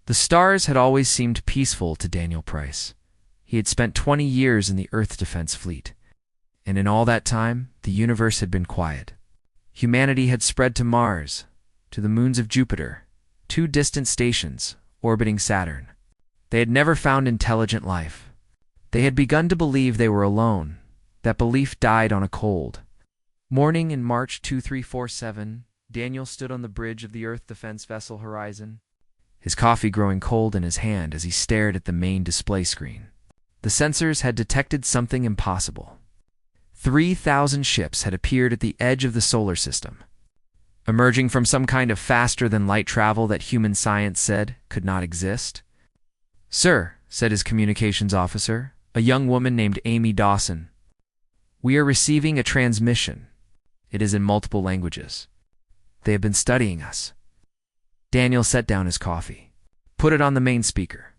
The stars had always seemed peaceful to Daniel Price. He had spent 20 years in the Earth Defense Fleet, and in all that time, the universe had been quiet. Humanity had spread to Mars, to the moons of Jupiter, 2 distant stations orbiting Saturn. They had never found intelligent life. They had begun to believe they were alone. That belief died on a cold morning in March 2347. Daniel stood on the bridge of the Earth Defense vessel Horizon, his coffee growing cold in his hand as he stared at the main display screen. The sensors had detected something impossible. 3,000 ships had appeared at the edge of the solar system, emerging from some kind of faster-than-light travel that human science said could not exist. "Sir," said his communications officer, a young woman named Amy Dawson, "we are receiving a transmission. It is in multiple languages. They have been studying us." Daniel set down his coffee, put it on the main speaker.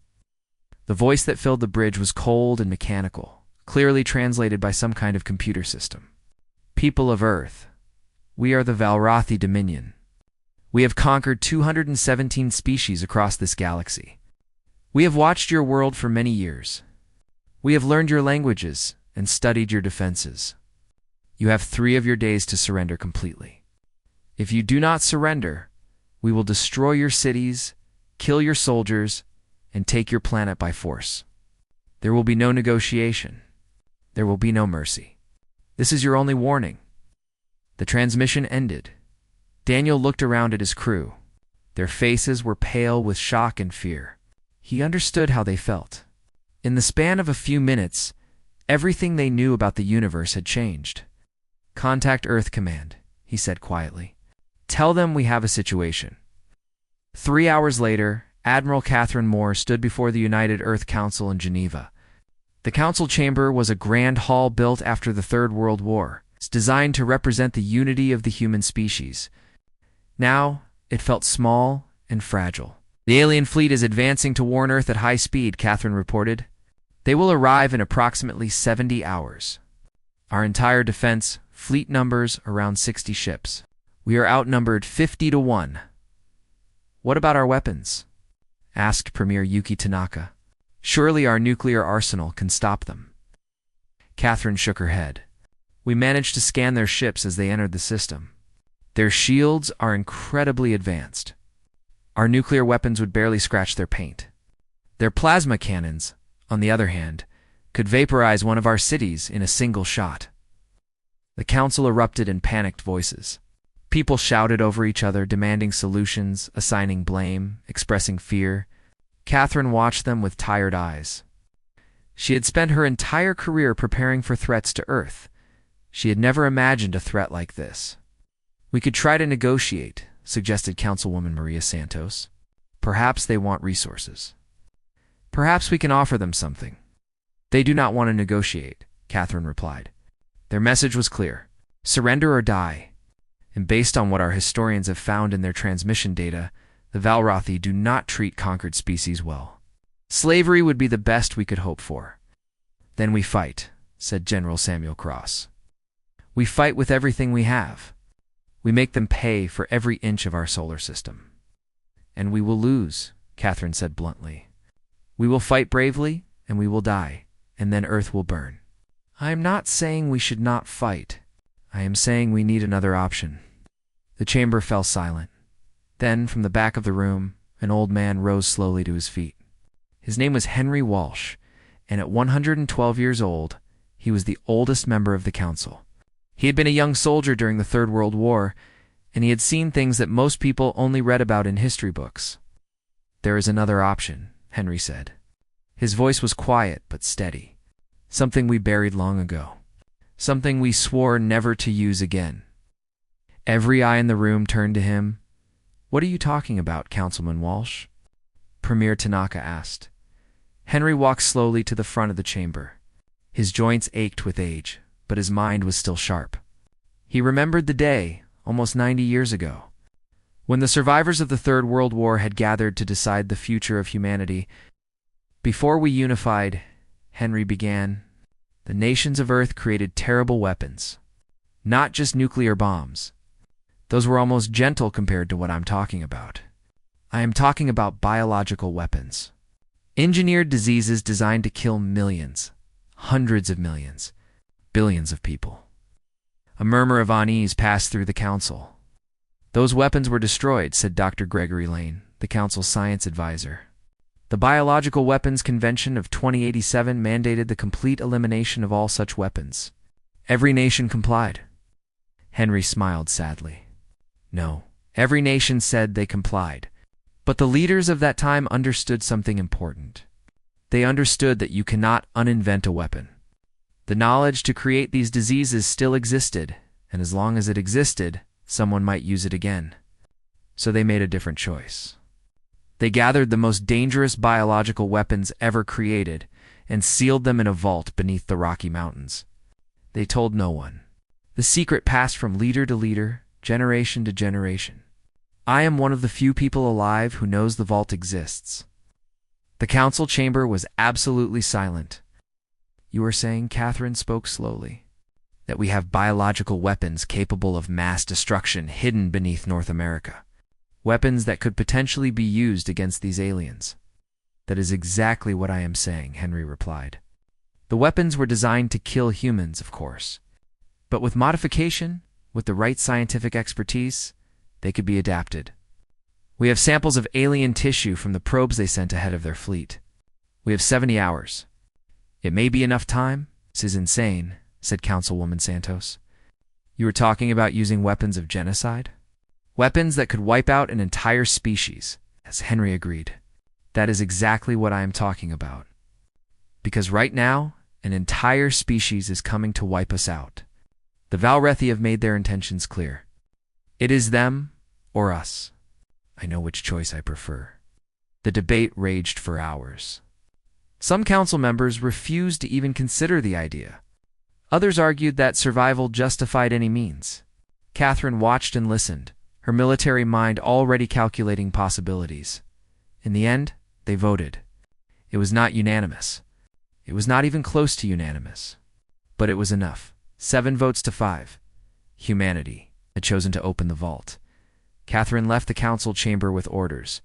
The voice that filled the bridge was cold and mechanical, clearly translated by some kind of computer system. "People of Earth, we are the Valrathi Dominion. We have conquered 217 species across this galaxy. We have watched your world for many years. We have learned your languages and studied your defenses. You have 3 of your days to surrender completely. If you do not surrender, we will destroy your cities, kill your soldiers, and take your planet by force. There will be no negotiation. There will be no mercy. This is your only warning." The transmission ended. Daniel looked around at his crew. Their faces were pale with shock and fear. He understood how they felt. In the span of a few minutes, everything they knew about the universe had changed. "Contact Earth Command," he said quietly. "Tell them we have a situation." 3 hours later, Admiral Catherine Moore stood before the United Earth Council in Geneva. The council chamber was a grand hall built after the Third World War. It's designed to represent the unity of the human species. Now, it felt small and fragile. "The alien fleet is advancing to warn Earth at high speed," Catherine reported. "They will arrive in approximately 70 hours. Our entire defense fleet numbers around 60 ships. We are outnumbered 50 to 1. "What about our weapons?" asked Premier Yuki Tanaka. "Surely our nuclear arsenal can stop them." Catherine shook her head. "We managed to scan their ships as they entered the system. Their shields are incredibly advanced. Our nuclear weapons would barely scratch their paint. Their plasma cannons, on the other hand, could vaporize one of our cities in a single shot." The council erupted in panicked voices. People shouted over each other, demanding solutions, assigning blame, expressing fear. Catherine watched them with tired eyes. She had spent her entire career preparing for threats to Earth. She had never imagined a threat like this. "We could try to negotiate," suggested Councilwoman Maria Santos. "Perhaps they want resources. Perhaps we can offer them something." "They do not want to negotiate," Catherine replied. Their message was clear: surrender or die. And based on what our historians have found in their transmission data, the Valrathi do not treat conquered species well. Slavery would be the best we could hope for. "Then we fight," said General Samuel Cross. "We fight with everything we have. We make them pay for every inch of our solar system." "And we will lose," Catherine said bluntly. "We will fight bravely, and we will die, and then Earth will burn." "I am not saying we should not fight. I am saying we need another option." The chamber fell silent. Then, from the back of the room, an old man rose slowly to his feet. His name was Henry Walsh, and at 112 years old, he was the oldest member of the council. He had been a young soldier during the Third World War, and he had seen things that most people only read about in history books. "There is another option," Henry said. His voice was quiet but steady. "Something we buried long ago. Something we swore never to use again." Every eye in the room turned to him. "What are you talking about, Councilman Walsh?" Premier Tanaka asked. Henry walked slowly to the front of the chamber. His joints ached with age, but his mind was still sharp. He remembered the day, almost 90 years ago, when the survivors of the Third World War had gathered to decide the future of humanity. "Before we unified," Henry began, "the nations of Earth created terrible weapons. Not just nuclear bombs. Those were almost gentle compared to what I'm talking about. I am talking about biological weapons. Engineered diseases designed to kill millions, hundreds of millions, billions of people. A murmur of unease passed through the council. Those weapons were destroyed, said Dr. Gregory Lane, the council's science advisor. The Biological Weapons Convention of 2087 mandated the complete elimination of all such weapons. Every nation complied. Henry smiled sadly. No, every nation said they complied. But the leaders of that time understood something important. They understood that you cannot uninvent a weapon. The knowledge to create these diseases still existed, and as long as it existed, someone might use it again. So they made a different choice. They gathered the most dangerous biological weapons ever created and sealed them in a vault beneath the Rocky Mountains. They told no one. The secret passed from leader to leader, generation to generation. I am one of the few people alive who knows the vault exists. The council chamber was absolutely silent. You are saying, Catherine spoke slowly, that we have biological weapons capable of mass destruction hidden beneath North America. Weapons that could potentially be used against these aliens. That is exactly what I am saying, Henry replied. The weapons were designed to kill humans, of course. But with modification, with the right scientific expertise, they could be adapted. We have samples of alien tissue from the probes they sent ahead of their fleet. We have 70 hours. It may be enough time. This is insane, said Councilwoman Santos. You were talking about using weapons of genocide? Weapons that could wipe out an entire species, as Henry agreed. That is exactly what I am talking about. Because right now, an entire species is coming to wipe us out. The Valrethi have made their intentions clear. It is them or us. I know which choice I prefer. The debate raged for hours. Some council members refused to even consider the idea. Others argued that survival justified any means. Catherine watched and listened, her military mind already calculating possibilities. In the end, they voted. It was not unanimous. It was not even close to unanimous. But it was enough. 7 votes to 5. Humanity had chosen to open the vault. Catherine left the council chamber with orders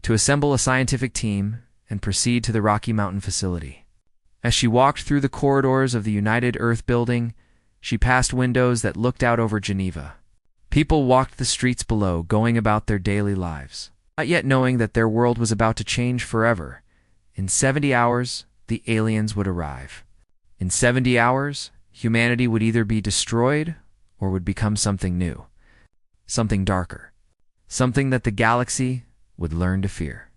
to assemble a scientific team and proceed to the Rocky Mountain facility. As she walked through the corridors of the United Earth building, she passed windows that looked out over Geneva. People walked the streets below, going about their daily lives, not yet knowing that their world was about to change forever. In 70 hours, the aliens would arrive. In 70 hours, humanity would either be destroyed or would become something new, something darker, something that the galaxy would learn to fear.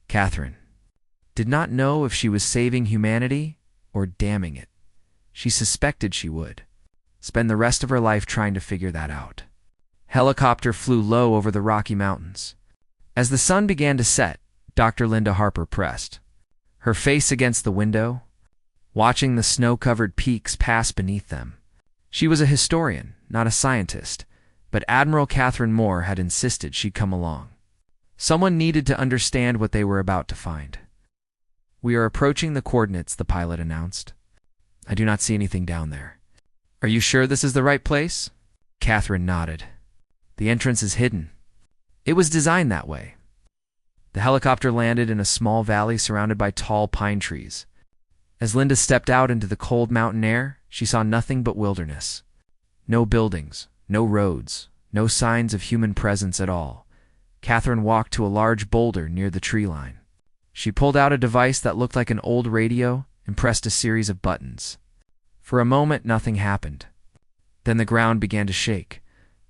Catherine did not know if she was saving humanity or damning it. She suspected she would spend the rest of her life trying to figure that out. Helicopter flew low over the Rocky Mountains. As the sun began to set, Dr. Linda Harper pressed, her face against the window, watching the snow-covered peaks pass beneath them. She was a historian, not a scientist, but Admiral Catherine Moore had insisted she come along. Someone needed to understand what they were about to find. We are approaching the coordinates, the pilot announced. I do not see anything down there. Are you sure this is the right place? Catherine nodded. The entrance is hidden. It was designed that way. The helicopter landed in a small valley surrounded by tall pine trees. As Linda stepped out into the cold mountain air, she saw nothing but wilderness. No buildings, no roads, no signs of human presence at all. Catherine walked to a large boulder near the tree line. She pulled out a device that looked like an old radio and pressed a series of buttons. For a moment, nothing happened. Then the ground began to shake.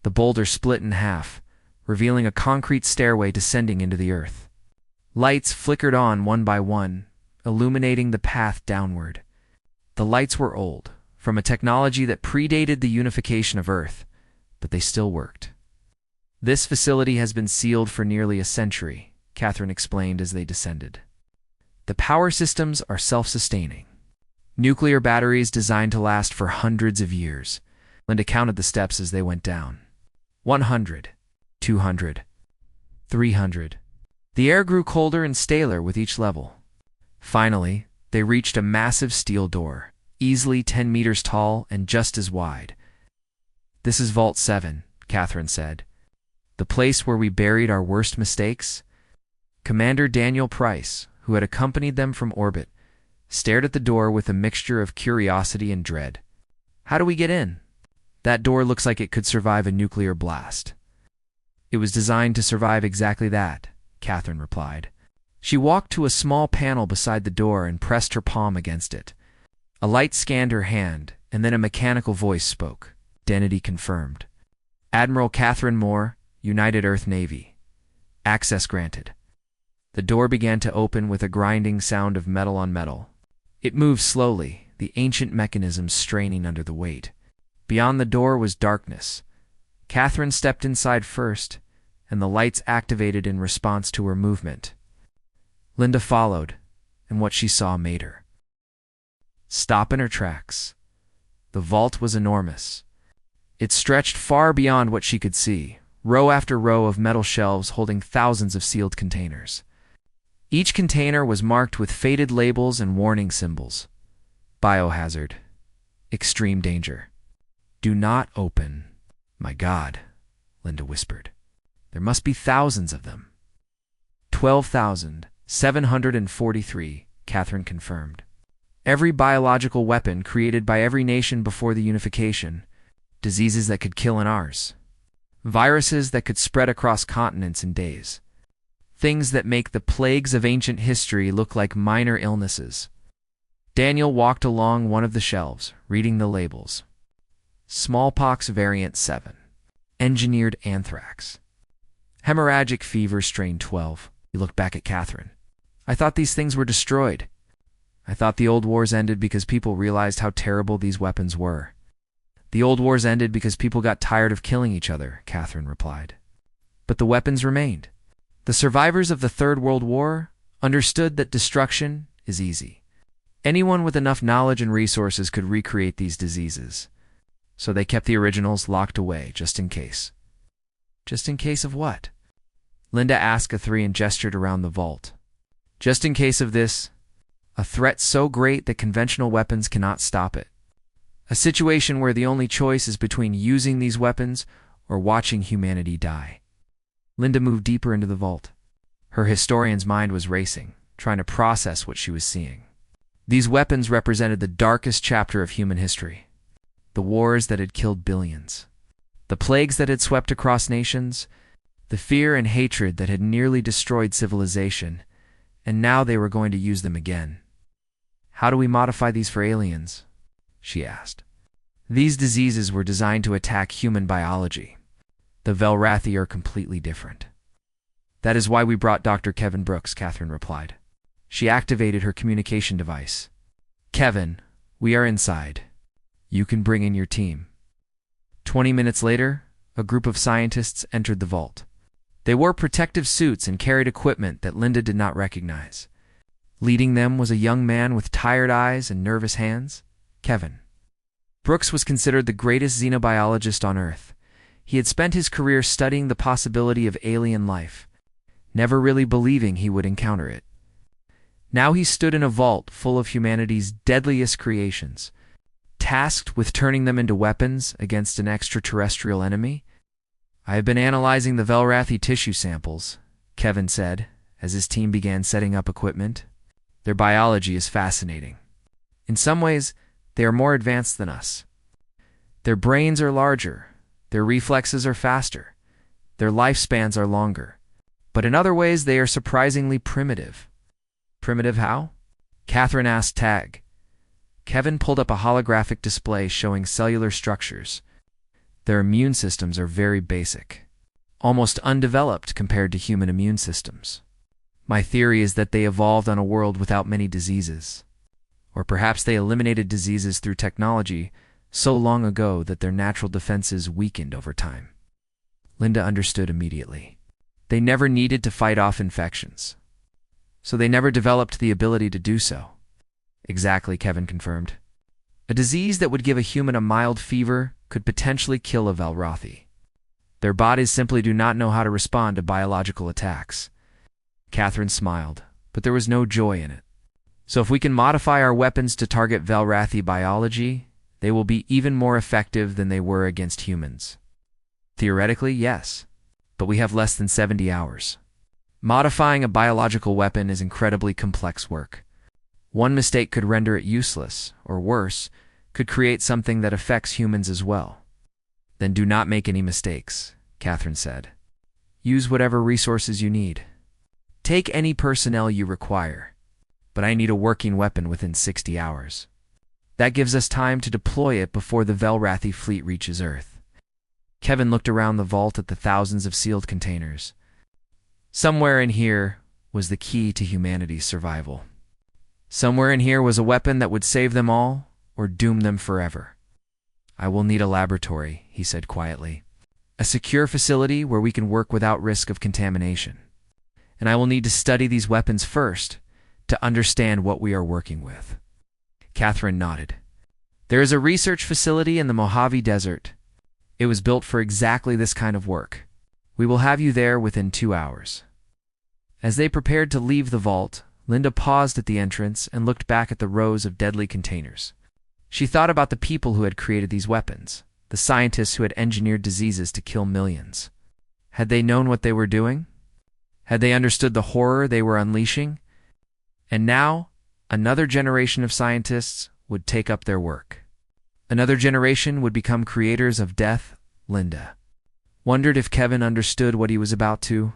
The boulder split in half, revealing a concrete stairway descending into the earth. Lights flickered on one by one, illuminating the path downward. The lights were old, from a technology that predated the unification of Earth, but they still worked. This facility has been sealed for nearly a century, Catherine explained as they descended. The power systems are self-sustaining. Nuclear batteries designed to last for hundreds of years. Linda counted the steps as they went down. 100, 200, 300. The air grew colder and staler with each level. Finally, they reached a massive steel door, easily 10 meters tall and just as wide. This is Vault 7, Catherine said. The place where we buried our worst mistakes? Commander Daniel Price, who had accompanied them from orbit, stared at the door with a mixture of curiosity and dread. How do we get in? That door looks like it could survive a nuclear blast. It was designed to survive exactly that, Catherine replied. She walked to a small panel beside the door and pressed her palm against it. A light scanned her hand, and then a mechanical voice spoke. Identity confirmed. Admiral Catherine Moore, United Earth Navy. Access granted. The door began to open with a grinding sound of metal on metal. It moved slowly, the ancient mechanisms straining under the weight. Beyond the door was darkness. Catherine stepped inside first, and the lights activated in response to her movement. Linda followed, and what she saw made her stop in her tracks. The vault was enormous. It stretched far beyond what she could see, row after row of metal shelves holding thousands of sealed containers. Each container was marked with faded labels and warning symbols. Biohazard. Extreme danger. Do not open. My God, Linda whispered. There must be thousands of them. 12,743, Catherine confirmed. Every biological weapon created by every nation before the unification. Diseases that could kill in ours. Viruses that could spread across continents in days. Things that make the plagues of ancient history look like minor illnesses. Daniel walked along one of the shelves, reading the labels. Smallpox variant 7. Engineered anthrax. Hemorrhagic fever strain 12. He looked back at Catherine. I thought these things were destroyed. I thought the old wars ended because people realized how terrible these weapons were. The old wars ended because people got tired of killing each other, Catherine replied. But the weapons remained. The survivors of the Third World War understood that destruction is easy. Anyone with enough knowledge and resources could recreate these diseases. So they kept the originals locked away, just in case. Just in case of what? Linda asked Catherine and gestured around the vault. Just in case of this, a threat so great that conventional weapons cannot stop it. A situation where the only choice is between using these weapons or watching humanity die. Linda moved deeper into the vault. Her historian's mind was racing, trying to process what she was seeing. These weapons represented the darkest chapter of human history. The wars that had killed billions. The plagues that had swept across nations. The fear and hatred that had nearly destroyed civilization. And now they were going to use them again. How do we modify these for aliens? She asked. These diseases were designed to attack human biology. The Velrathi are completely different. That is why we brought Dr. Kevin Brooks, Catherine replied. She activated her communication device. Kevin, we are inside. You can bring in your team. 20 minutes later, a group of scientists entered the vault. They wore protective suits and carried equipment that Linda did not recognize. Leading them was a young man with tired eyes and nervous hands, Kevin. Brooks was considered the greatest xenobiologist on Earth. He had spent his career studying the possibility of alien life, never really believing he would encounter it. Now he stood in a vault full of humanity's deadliest creations, tasked with turning them into weapons against an extraterrestrial enemy. I have been analyzing the Velrathi tissue samples, Kevin said, as his team began setting up equipment. Their biology is fascinating. In some ways, they are more advanced than us. Their brains are larger, their reflexes are faster, their lifespans are longer. But in other ways, they are surprisingly primitive. Primitive how? Catherine asked Tag. Kevin pulled up a holographic display showing cellular structures. Their immune systems are very basic, almost undeveloped compared to human immune systems. My theory is that they evolved on a world without many diseases. Or perhaps they eliminated diseases through technology so long ago that their natural defenses weakened over time. Linda understood immediately. They never needed to fight off infections. So they never developed the ability to do so. Exactly, Kevin confirmed. A disease that would give a human a mild fever could potentially kill a Velrathi. Their bodies simply do not know how to respond to biological attacks. Catherine smiled, but there was no joy in it. So if we can modify our weapons to target Velrathi biology, they will be even more effective than they were against humans. Theoretically, yes. but we have less than 70 hours. Modifying a biological weapon is incredibly complex work. One mistake could render it useless, or worse, could create something that affects humans as well. Then do not make any mistakes, Catherine said. Use whatever resources you need. Take any personnel you require, but I need a working weapon within 60 hours. That gives us time to deploy it before the Velrathi fleet reaches Earth. Kevin looked around the vault at the thousands of sealed containers. Somewhere in here was the key to humanity's survival. Somewhere in here was a weapon that would save them all or doom them forever. I will need a laboratory, he said quietly. A secure facility where we can work without risk of contamination. And I will need to study these weapons first to understand what we are working with. Catherine nodded. There is a research facility in the Mojave Desert. It was built for exactly this kind of work. We will have you there within 2 hours. As they prepared to leave the vault, Linda paused at the entrance and looked back at the rows of deadly containers. She thought about the people who had created these weapons, the scientists who had engineered diseases to kill millions. Had they known what they were doing? Had they understood the horror they were unleashing? And now, another generation of scientists would take up their work. Another generation would become creators of death. Linda wondered if Kevin understood what he was about to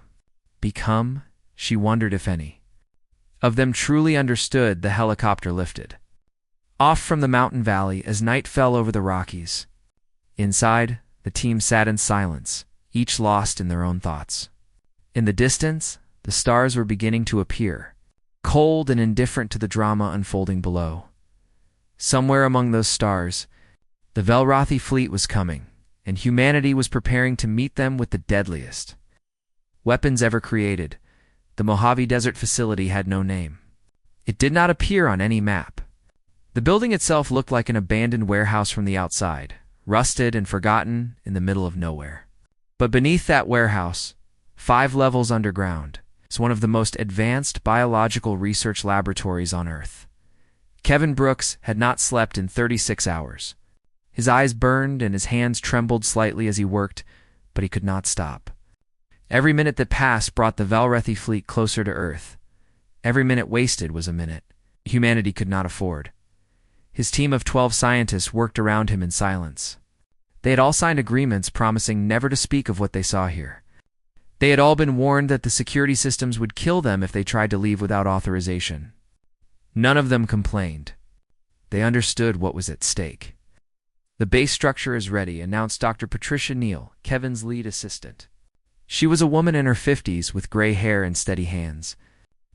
become. She wondered if any of them truly understood. The helicopter lifted off from the mountain valley as night fell over the Rockies. Inside, the team sat in silence, each lost in their own thoughts. In the distance, the stars were beginning to appear, cold and indifferent to the drama unfolding below. Somewhere among those stars, the Velrathi fleet was coming, and humanity was preparing to meet them with the deadliest weapons ever created. The Mojave Desert facility had no name. It did not appear on any map. The building itself looked like an abandoned warehouse from the outside, rusted and forgotten in the middle of nowhere. But beneath that warehouse, 5 levels underground, is one of the most advanced biological research laboratories on Earth. Kevin Brooks had not slept in 36 hours. His eyes burned and his hands trembled slightly as he worked, but he could not stop. Every minute that passed brought the Velrathi fleet closer to Earth. Every minute wasted was a minute humanity could not afford. His team of 12 scientists worked around him in silence. They had all signed agreements promising never to speak of what they saw here. They had all been warned that the security systems would kill them if they tried to leave without authorization. None of them complained. They understood what was at stake. The base structure is ready, announced Dr. Patricia Neal, Kevin's lead assistant. She was a woman in her 50s with gray hair and steady hands.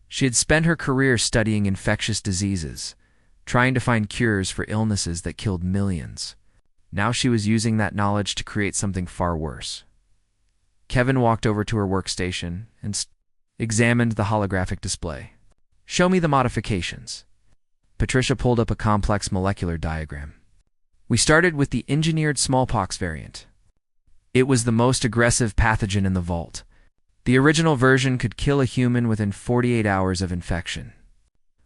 She had spent her career studying infectious diseases, trying to find cures for illnesses that killed millions. Now she was using that knowledge to create something far worse. Kevin walked over to her workstation and examined the holographic display. Show me the modifications. Patricia pulled up a complex molecular diagram. We started with the engineered smallpox variant. It was the most aggressive pathogen in the vault. The original version could kill a human within 48 hours of infection.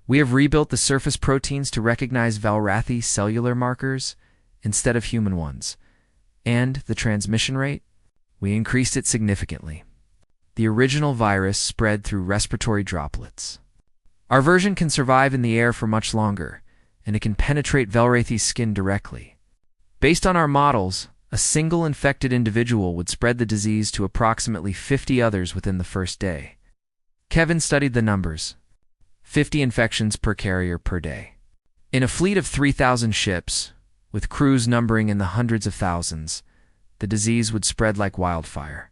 We have rebuilt the surface proteins to recognize Velrathi cellular markers instead of human ones. And the transmission rate? We increased it significantly. The original virus spread through respiratory droplets. Our version can survive in the air for much longer, and it can penetrate Velrathi's skin directly. Based on our models, a single infected individual would spread the disease to approximately 50 others within the first day. Kevin studied the numbers. 50 infections per carrier per day. In a fleet of 3,000 ships, with crews numbering in the hundreds of thousands, the disease would spread like wildfire.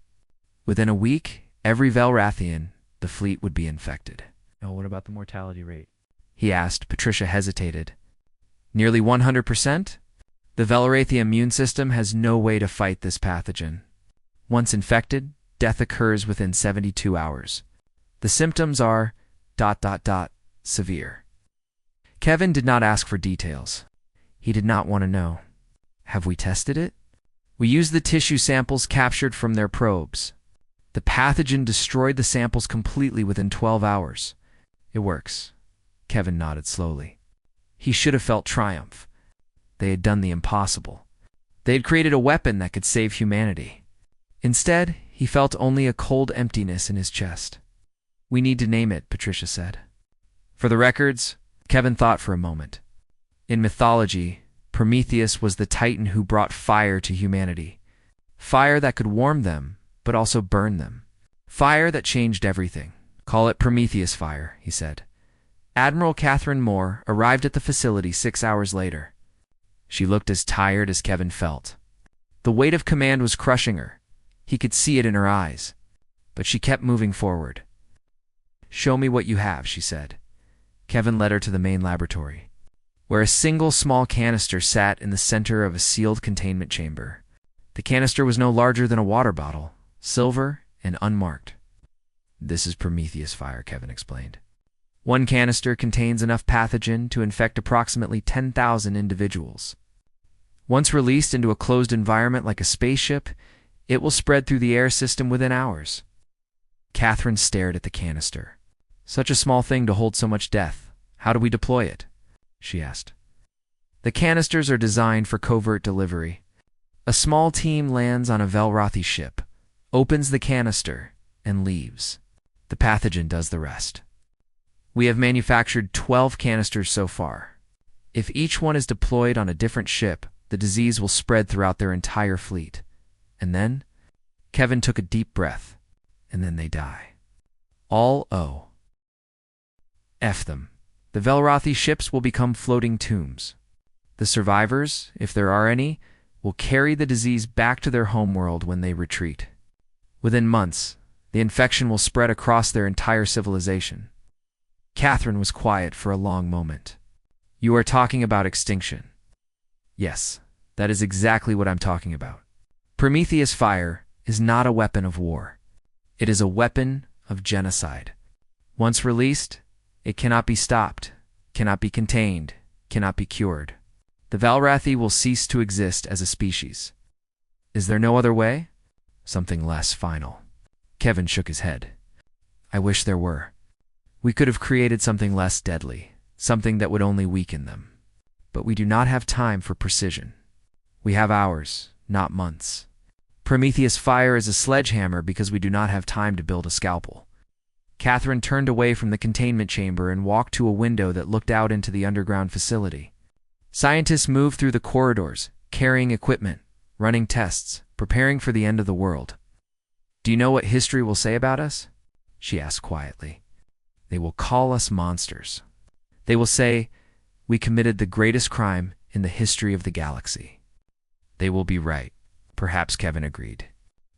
Within a week, every Velrathian, the fleet would be infected. Oh, what about the mortality rate? He asked. Patricia hesitated. Nearly 100%? The Velrathi immune system has no way to fight this pathogen. Once infected, death occurs within 72 hours. The symptoms are ... severe. Kevin did not ask for details. He did not want to know. Have we tested it? We used the tissue samples captured from their probes. The pathogen destroyed the samples completely within 12 hours. It works. Kevin nodded slowly. He should have felt triumph. They had done the impossible. They had created a weapon that could save humanity. Instead, he felt only a cold emptiness in his chest. "We need to name it," Patricia said. "For the records," Kevin thought for a moment. In mythology, Prometheus was the titan who brought fire to humanity. Fire that could warm them, but also burn them. Fire that changed everything. "Call it Prometheus fire," he said. Admiral Catherine Moore arrived at the facility 6 hours later. She looked as tired as Kevin felt. The weight of command was crushing her. He could see it in her eyes. But she kept moving forward. "Show me what you have," she said. Kevin led her to the main laboratory, where a single small canister sat in the center of a sealed containment chamber. The canister was no larger than a water bottle, silver and unmarked. "This is Prometheus fire," Kevin explained. One canister contains enough pathogen to infect approximately 10,000 individuals. Once released into a closed environment like a spaceship, it will spread through the air system within hours. Catherine stared at the canister. "Such a small thing to hold so much death. How do we deploy it?" she asked. "The canisters are designed for covert delivery. A small team lands on a Velrothi ship, opens the canister, and leaves. The pathogen does the rest. We have manufactured 12 canisters so far. If each one is deployed on a different ship, the disease will spread throughout their entire fleet. And then," Kevin took a deep breath, "and then they die. All F them. The Velrothi ships will become floating tombs. The survivors, if there are any, will carry the disease back to their homeworld when they retreat. Within months, the infection will spread across their entire civilization." Catherine was quiet for a long moment. "You are talking about extinction." "Yes, that is exactly what I'm talking about. Prometheus fire is not a weapon of war. It is a weapon of genocide. Once released, it cannot be stopped, cannot be contained, cannot be cured. The Velrothi will cease to exist as a species. Is there no other way? Something less final." Kevin shook his head. "I wish there were. We could have created something less deadly, something that would only weaken them. But we do not have time for precision. We have hours, not months. Prometheus fire is a sledgehammer because we do not have time to build a scalpel." Catherine turned away from the containment chamber and walked to a window that looked out into the underground facility. Scientists moved through the corridors, carrying equipment, running tests, preparing for the end of the world. "Do you know what history will say about us?" she asked quietly. "They will call us monsters. They will say, we committed the greatest crime in the history of the galaxy." They will be right, perhaps Kevin agreed.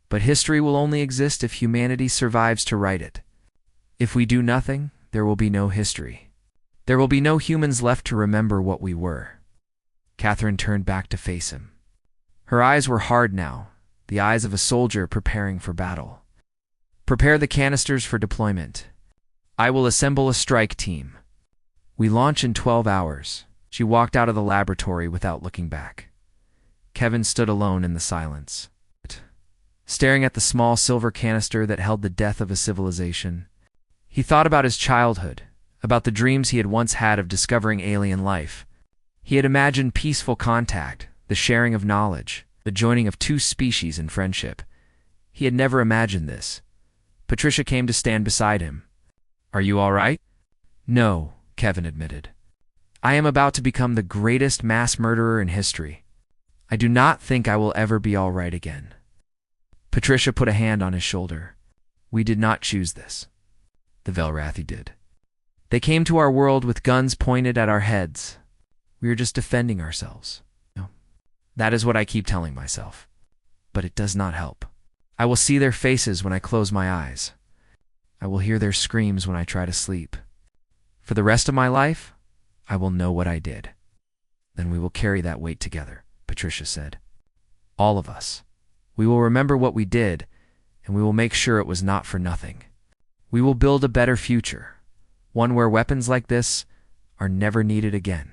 But history will only exist if humanity survives to write it. If we do nothing, there will be no history. There will be no humans left to remember what we were. Catherine turned back to face him. Her eyes were hard now, the eyes of a soldier preparing for battle. "Prepare the canisters for deployment. I will assemble a strike team. We launch in 12 hours. She walked out of the laboratory without looking back. Kevin stood alone in the silence, staring at the small silver canister that held the death of a civilization. He thought about his childhood, about the dreams he had once had of discovering alien life. He had imagined peaceful contact, the sharing of knowledge, the joining of two species in friendship. He had never imagined this. Patricia came to stand beside him. "Are you all right?" "No," Kevin admitted. "I am about to become the greatest mass murderer in history. I do not think I will ever be all right again." Patricia put a hand on his shoulder. "We did not choose this. The Velrothi did. They came to our world with guns pointed at our heads. We are just defending ourselves. No. That is what I keep telling myself. But it does not help. I will see their faces when I close my eyes. I will hear their screams when I try to sleep. For the rest of my life, I will know what I did. Then we will carry that weight together," Patricia said. "All of us. We will remember what we did, and we will make sure it was not for nothing. We will build a better future, one where weapons like this are never needed again."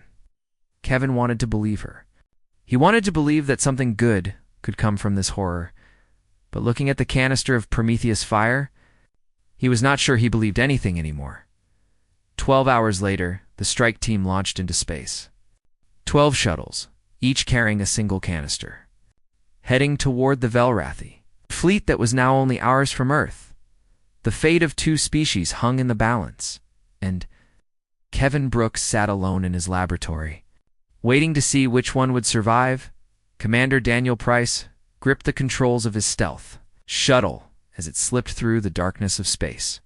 Kevin wanted to believe her. He wanted to believe that something good could come from this horror, but looking at the canister of Prometheus fire, he was not sure he believed anything anymore. 12 hours later, the strike team launched into space. 12 shuttles, each carrying a single canister, heading toward the Velrothi. fleet that was now only hours from Earth. The fate of two species hung in the balance, and Kevin Brooks sat alone in his laboratory. Waiting to see which one would survive, Commander Daniel Price gripped the controls of his stealth shuttle as it slipped through the darkness of space.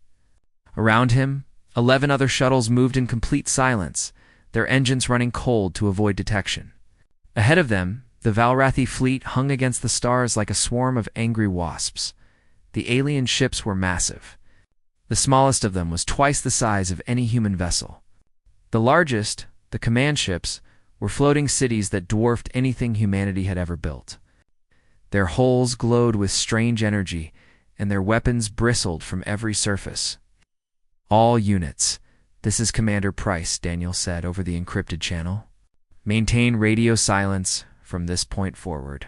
Around him, 11 other shuttles moved in complete silence, their engines running cold to avoid detection. Ahead of them, the Valrathi fleet hung against the stars like a swarm of angry wasps. The alien ships were massive. The smallest of them was twice the size of any human vessel. The largest, the command ships, were floating cities that dwarfed anything humanity had ever built. Their hulls glowed with strange energy, and their weapons bristled from every surface. "All units, this is Commander Price," Daniel said over the encrypted channel. "Maintain radio silence from this point forward.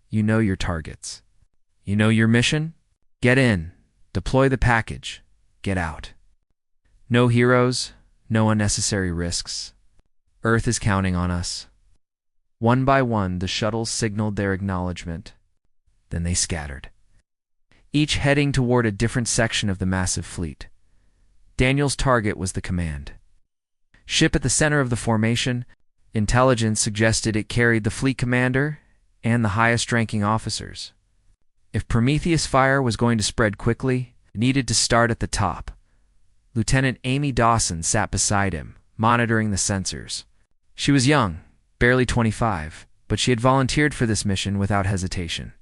You know your targets. You know your mission? Get in, deploy the package, get out. No heroes, no unnecessary risks. Earth is counting on us." One by one, the shuttles signaled their acknowledgement. Then they scattered, each heading toward a different section of the massive fleet. Daniel's target was the command ship at the center of the formation. Intelligence suggested it carried the fleet commander and the highest-ranking officers. If Prometheus fire was going to spread quickly, it needed to start at the top. Lieutenant Amy Dawson sat beside him, monitoring the sensors. She was young, barely 25, but she had volunteered for this mission without hesitation.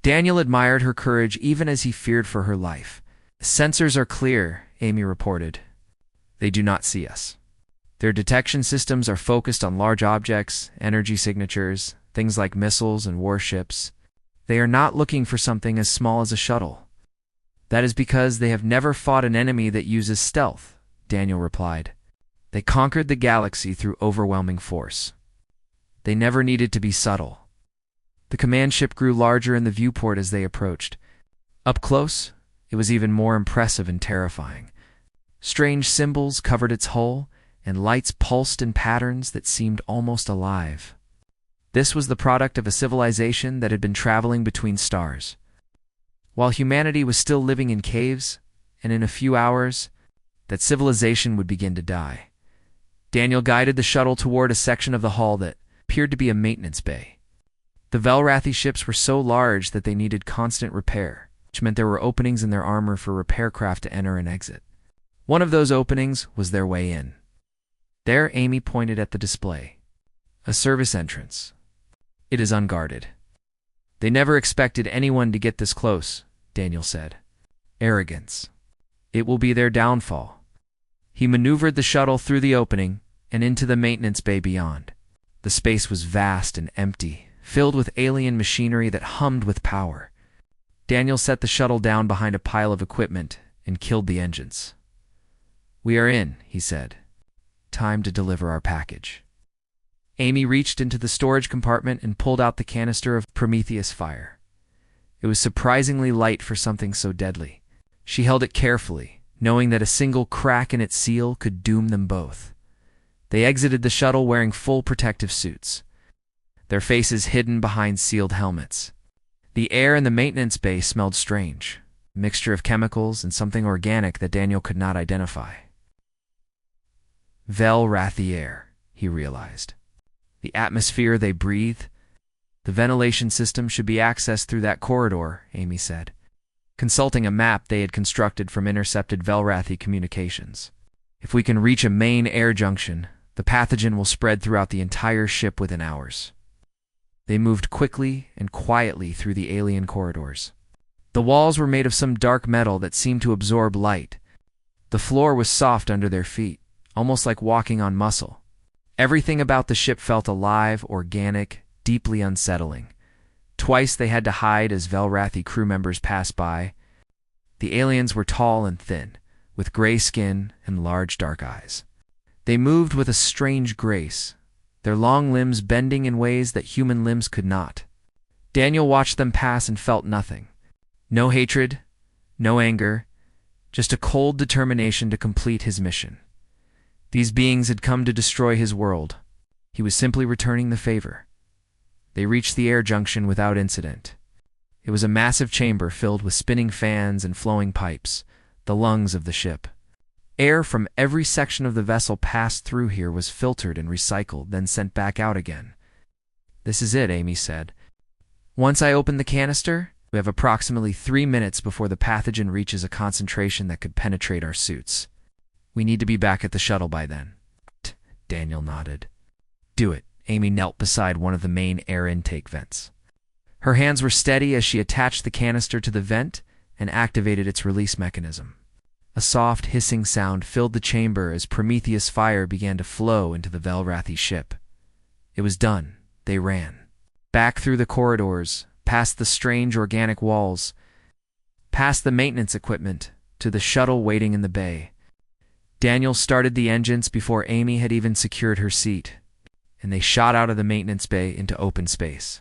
Daniel admired her courage even as he feared for her life. "The sensors are clear," Amy reported. "They do not see us. Their detection systems are focused on large objects, energy signatures, things like missiles and warships. They are not looking for something as small as a shuttle." "That is because they have never fought an enemy that uses stealth," Daniel replied. "They conquered the galaxy through overwhelming force. They never needed to be subtle." The command ship grew larger in the viewport as they approached. Up close, it was even more impressive and terrifying. Strange symbols covered its hull, and lights pulsed in patterns that seemed almost alive. This was the product of a civilization that had been traveling between stars. While humanity was still living in caves, and in a few hours, that civilization would begin to die. Daniel guided the shuttle toward a section of the hull that appeared to be a maintenance bay. The Valrathi ships were so large that they needed constant repair, which meant there were openings in their armor for repair craft to enter and exit. One of those openings was their way in. There, Amy pointed at the display. "A service entrance. It is unguarded." "They never expected anyone to get this close," Daniel said. "Arrogance. It will be their downfall." He maneuvered the shuttle through the opening and into the maintenance bay beyond. The space was vast and empty, filled with alien machinery that hummed with power. Daniel set the shuttle down behind a pile of equipment and killed the engines. "We are in," he said. "Time to deliver our package." Amy reached into the storage compartment and pulled out the canister of Prometheus fire. It was surprisingly light for something so deadly. She held it carefully, knowing that a single crack in its seal could doom them both. They exited the shuttle wearing full protective suits, their faces hidden behind sealed helmets. The air in the maintenance bay smelled strange, a mixture of chemicals and something organic that Daniel could not identify. Valrathi air, he realized. The atmosphere they breathe. The ventilation system should be accessed through that corridor, Amy said, consulting a map they had constructed from intercepted Valrathi communications. "If we can reach a main air junction, the pathogen will spread throughout the entire ship within hours." They moved quickly and quietly through the alien corridors. The walls were made of some dark metal that seemed to absorb light. The floor was soft under their feet, almost like walking on muscle. Everything about the ship felt alive, organic, deeply unsettling. Twice they had to hide as Valrathi crew members passed by. The aliens were tall and thin, with gray skin and large dark eyes. They moved with a strange grace, their long limbs bending in ways that human limbs could not. Daniel watched them pass and felt nothing. No hatred, no anger, just a cold determination to complete his mission. These beings had come to destroy his world. He was simply returning the favor. They reached the air junction without incident. It was a massive chamber filled with spinning fans and flowing pipes, the lungs of the ship. Air from every section of the vessel passed through here was filtered and recycled, then sent back out again. "This is it," Amy said. "Once I open the canister, we have approximately 3 minutes before the pathogen reaches a concentration that could penetrate our suits. We need to be back at the shuttle by then." Daniel nodded. "Do it." Amy knelt beside one of the main air intake vents. Her hands were steady as she attached the canister to the vent and activated its release mechanism. A soft hissing sound filled the chamber as Prometheus fire began to flow into the Velrathi ship. It was done. They ran. Back through the corridors, past the strange organic walls, past the maintenance equipment, to the shuttle waiting in the bay. Daniel started the engines before Amy had even secured her seat, and they shot out of the maintenance bay into open space.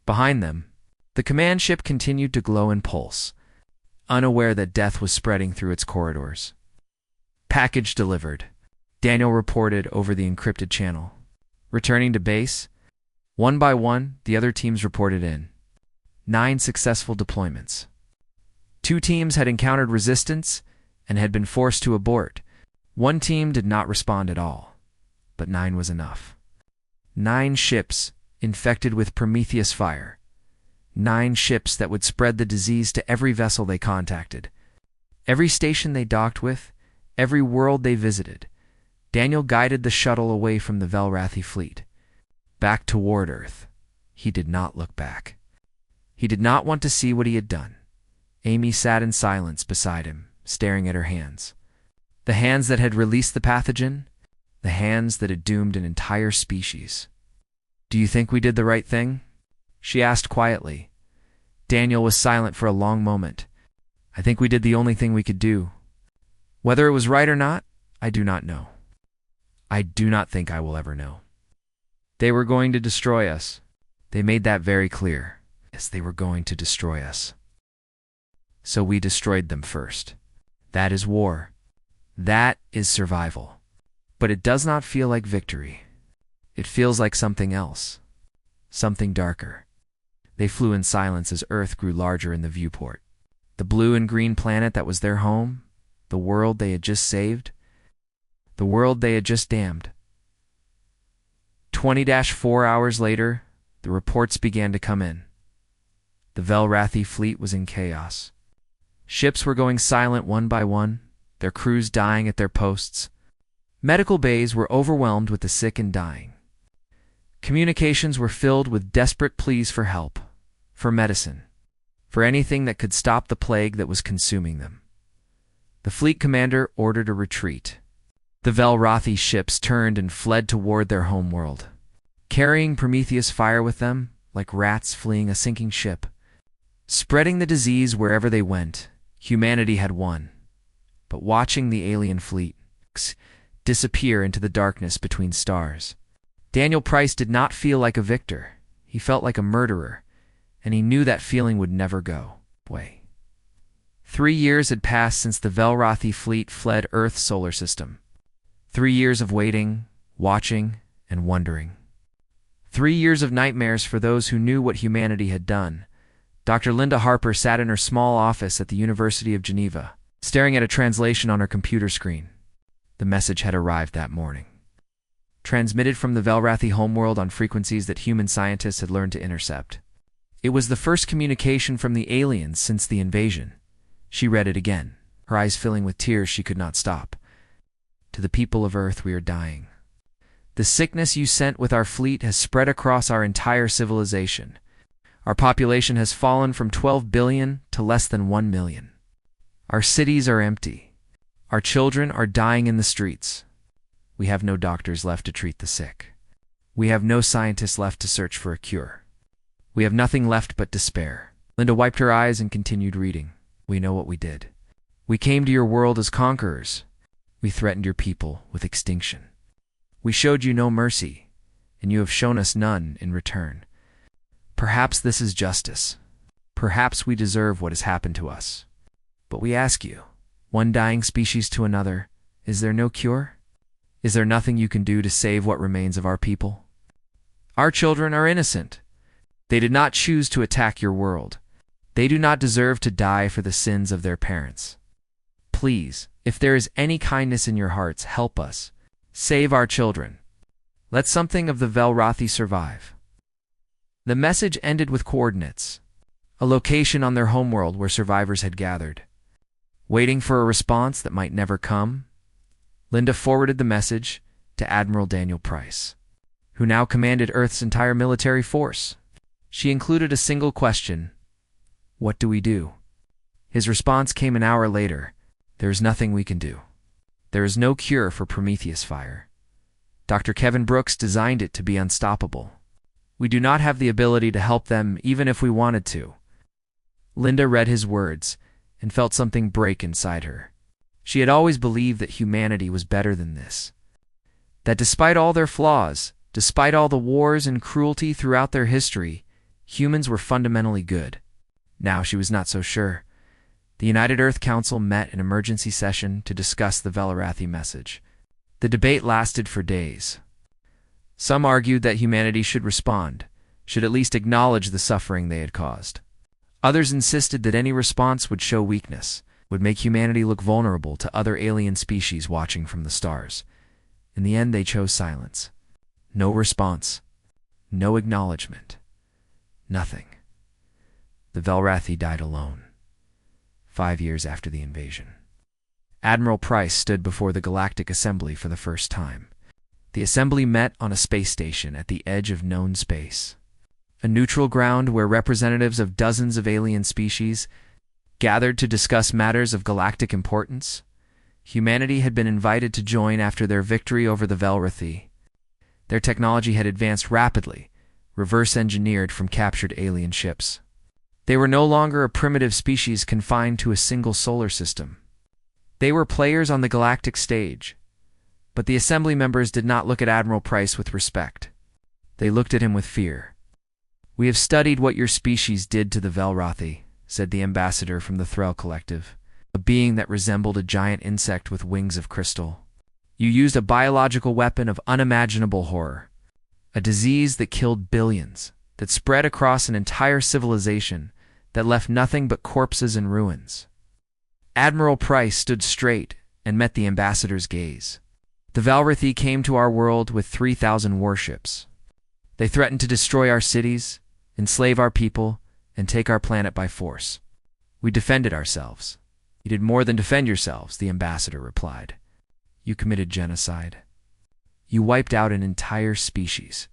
Behind them, the command ship continued to glow and pulse, unaware that death was spreading through its corridors. "Package delivered," Daniel reported over the encrypted channel. Returning to base, one by one, the other teams reported in. 9 successful deployments. 2 teams had encountered resistance and had been forced to abort. 1 team did not respond at all, but 9 was enough. 9 ships infected with Prometheus fire. 9 ships that would spread the disease to every vessel they contacted, every station they docked with, every world they visited. Daniel guided the shuttle away from the Velrathi fleet, back toward Earth. He did not look back. He did not want to see what he had done. Amy sat in silence beside him, staring at her hands. The hands that had released the pathogen, the hands that had doomed an entire species. "Do you think we did the right thing?" she asked quietly. Daniel was silent for a long moment. "I think we did the only thing we could do. Whether it was right or not, I do not know. I do not think I will ever know. They were going to destroy us. They made that very clear. Yes, they were going to destroy us. So we destroyed them first. That is war. That is survival. But it does not feel like victory. It feels like something else. Something darker." They flew in silence as Earth grew larger in the viewport. The blue and green planet that was their home, the world they had just saved, the world they had just damned. 20-4 hours later, the reports began to come in. The Velrathi fleet was in chaos. Ships were going silent one by one, their crews dying at their posts. Medical bays were overwhelmed with the sick and dying. Communications were filled with desperate pleas for help, for medicine, for anything that could stop the plague that was consuming them. The fleet commander ordered a retreat. The Velrathi ships turned and fled toward their homeworld, carrying Prometheus fire with them like rats fleeing a sinking ship. Spreading the disease wherever they went, humanity had won. But watching the alien fleet disappear into the darkness between stars, Daniel Price did not feel like a victor. He felt like a murderer, and he knew that feeling would never go away. 3 years had passed since the Velrathi fleet fled Earth's solar system. 3 years of waiting, watching, and wondering. 3 years of nightmares for those who knew what humanity had done. Dr. Linda Harper sat in her small office at the University of Geneva, staring at a translation on her computer screen. The message had arrived that morning, transmitted from the Velrathi homeworld on frequencies that human scientists had learned to intercept. It was the first communication from the aliens since the invasion. She read it again, her eyes filling with tears she could not stop. "To the people of Earth, we are dying. The sickness you sent with our fleet has spread across our entire civilization. Our population has fallen from 12 billion to less than 1 million. Our cities are empty. Our children are dying in the streets. We have no doctors left to treat the sick. We have no scientists left to search for a cure. We have nothing left but despair." Linda wiped her eyes and continued reading. "We know what we did. We came to your world as conquerors. We threatened your people with extinction. We showed you no mercy, and you have shown us none in return. Perhaps this is justice. Perhaps we deserve what has happened to us. But we ask you, one dying species to another, is there no cure? Is there nothing you can do to save what remains of our people? Our children are innocent. They did not choose to attack your world. They do not deserve to die for the sins of their parents. Please, if there is any kindness in your hearts, help us. Save our children. Let something of the Velrathi survive." The message ended with coordinates, a location on their homeworld where survivors had gathered. Waiting for a response that might never come, Linda forwarded the message to Admiral Daniel Price, who now commanded Earth's entire military force. She included a single question: "What do we do?" His response came an hour later: "There is nothing we can do. There is no cure for Prometheus fire. Dr. Kevin Brooks designed it to be unstoppable. We do not have the ability to help them even if we wanted to." Linda read his words and felt something break inside her. She had always believed that humanity was better than this. That despite all their flaws, despite all the wars and cruelty throughout their history, humans were fundamentally good. Now she was not so sure. The United Earth Council met in emergency session to discuss the Velrathi message. The debate lasted for days. Some argued that humanity should respond, should at least acknowledge the suffering they had caused. Others insisted that any response would show weakness, would make humanity look vulnerable to other alien species watching from the stars. In the end, they chose silence. No response. No acknowledgement. Nothing. The Velrathi died alone, 5 years after the invasion. Admiral Price stood before the Galactic Assembly for the first time. The assembly met on a space station at the edge of known space, a neutral ground where representatives of dozens of alien species gathered to discuss matters of galactic importance. Humanity had been invited to join after their victory over the Velrathi. Their technology had advanced rapidly, reverse-engineered from captured alien ships. They were no longer a primitive species confined to a single solar system. They were players on the galactic stage. But the assembly members did not look at Admiral Price with respect. They looked at him with fear. "We have studied what your species did to the Velrathi," said the ambassador from the Threll Collective, a being that resembled a giant insect with wings of crystal. "You used a biological weapon of unimaginable horror, a disease that killed billions, that spread across an entire civilization, that left nothing but corpses and ruins." Admiral Price stood straight and met the ambassador's gaze. "The Velrathi came to our world with 3,000 warships. They threatened to destroy our cities, enslave our people, and take our planet by force. We defended ourselves." "You did more than defend yourselves," the ambassador replied. "You committed genocide. You wiped out an entire species.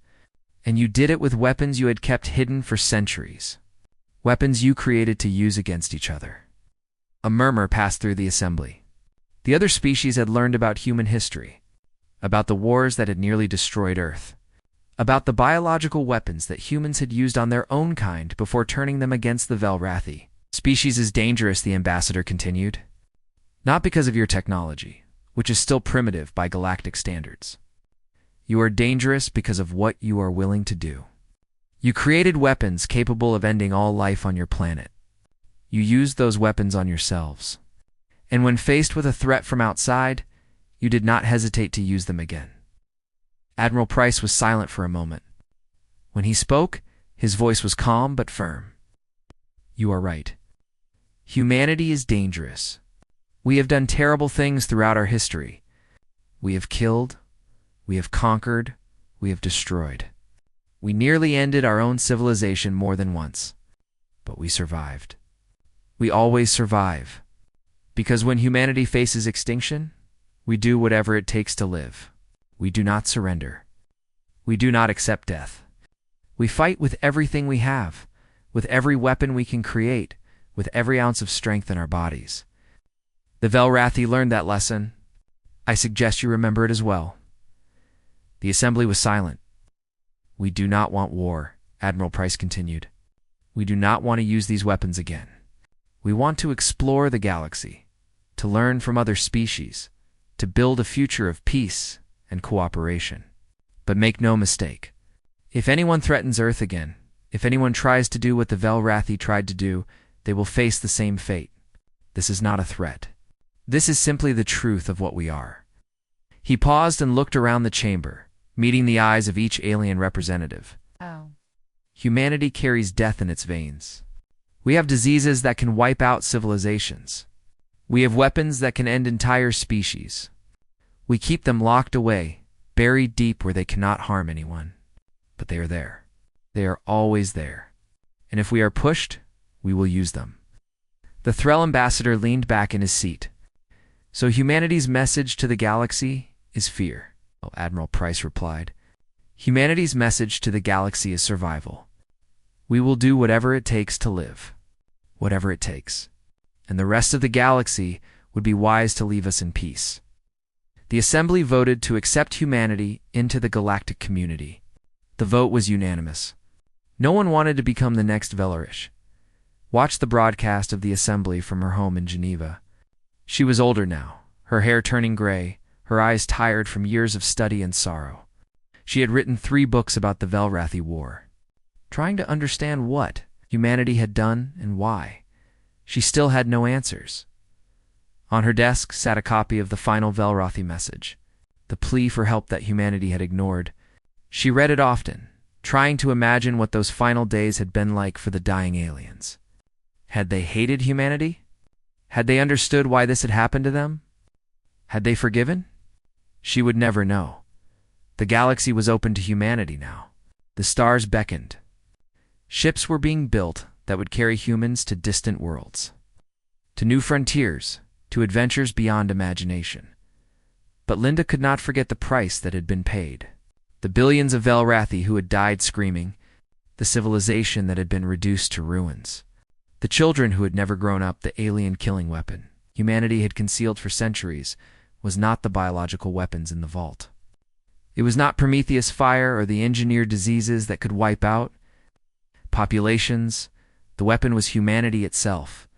And you did it with weapons you had kept hidden for centuries. Weapons you created to use against each other." A murmur passed through the assembly. The other species had learned about human history, about the wars that had nearly destroyed Earth, about the biological weapons that humans had used on their own kind before turning them against the Velrathi. "Species is dangerous," the ambassador continued. "Not because of your technology, which is still primitive by galactic standards. You are dangerous because of what you are willing to do. You created weapons capable of ending all life on your planet. You used those weapons on yourselves. And when faced with a threat from outside, you did not hesitate to use them again." Admiral Price was silent for a moment. When he spoke, his voice was calm but firm. "You are right. Humanity is dangerous. We have done terrible things throughout our history. We have killed, we have conquered, we have destroyed. We nearly ended our own civilization more than once. But we survived. We always survive. Because when humanity faces extinction, we do whatever it takes to live. We do not surrender. We do not accept death. We fight with everything we have, with every weapon we can create, with every ounce of strength in our bodies. The Velrathi learned that lesson. I suggest you remember it as well." The assembly was silent. "We do not want war," Admiral Price continued. "We do not want to use these weapons again. We want to explore the galaxy, to learn from other species, to build a future of peace and cooperation. But make no mistake. If anyone threatens Earth again, if anyone tries to do what the Velrathi tried to do, they will face the same fate. This is not a threat. This is simply the truth of what we are." He paused and looked around the chamber, meeting the eyes of each alien representative. "Oh, humanity carries death in its veins. We have diseases that can wipe out civilizations. We have weapons that can end entire species. We keep them locked away, buried deep where they cannot harm anyone. But they are there. They are always there. And if we are pushed, we will use them. The Threll ambassador leaned back in his seat. So humanity's message to the galaxy is fear. Oh, Admiral Price replied. Humanity's message to the galaxy is survival. We will do whatever it takes to live. Whatever it takes. And the rest of the galaxy would be wise to leave us in peace. The Assembly voted to accept humanity into the galactic community. The vote was unanimous. No one wanted to become the next Velarish. Watched the broadcast of the Assembly from her home in Geneva. She was older now, her hair turning gray, her eyes tired from years of study and sorrow. She had written 3 books about the Velrathi War, trying to understand what humanity had done and why. She still had no answers. On her desk sat a copy of the final Velrathi message, the plea for help that humanity had ignored. She read it often, trying to imagine what those final days had been like for the dying aliens. Had they hated humanity? Had they understood why this had happened to them? Had they forgiven? She would never know. The galaxy was open to humanity now. The stars beckoned. Ships were being built that would carry humans to distant worlds, to new frontiers, to adventures beyond imagination. But Linda could not forget the price that had been paid. The billions of Velrathi who had died screaming, the civilization that had been reduced to ruins, the children who had never grown up. The alien killing weapon humanity had concealed for centuries was not the biological weapons in the vault. It was not Prometheus fire or the engineered diseases that could wipe out populations. The weapon was humanity itself,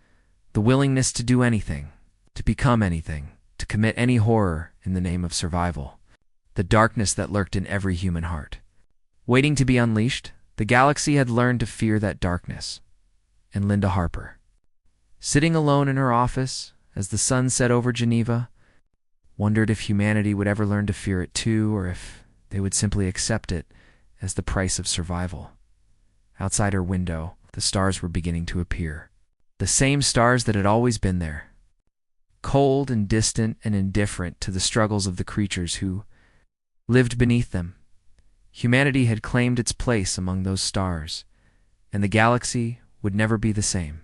the willingness to do anything, to become anything, to commit any horror in the name of survival. The darkness that lurked in every human heart, waiting to be unleashed. The galaxy had learned to fear that darkness. And Linda Harper, sitting alone in her office as the sun set over Geneva, wondered if humanity would ever learn to fear it too, or if they would simply accept it as the price of survival. Outside her window, the stars were beginning to appear. The same stars that had always been there, cold and distant and indifferent to the struggles of the creatures who lived beneath them. Humanity had claimed its place among those stars, and the galaxy would never be the same.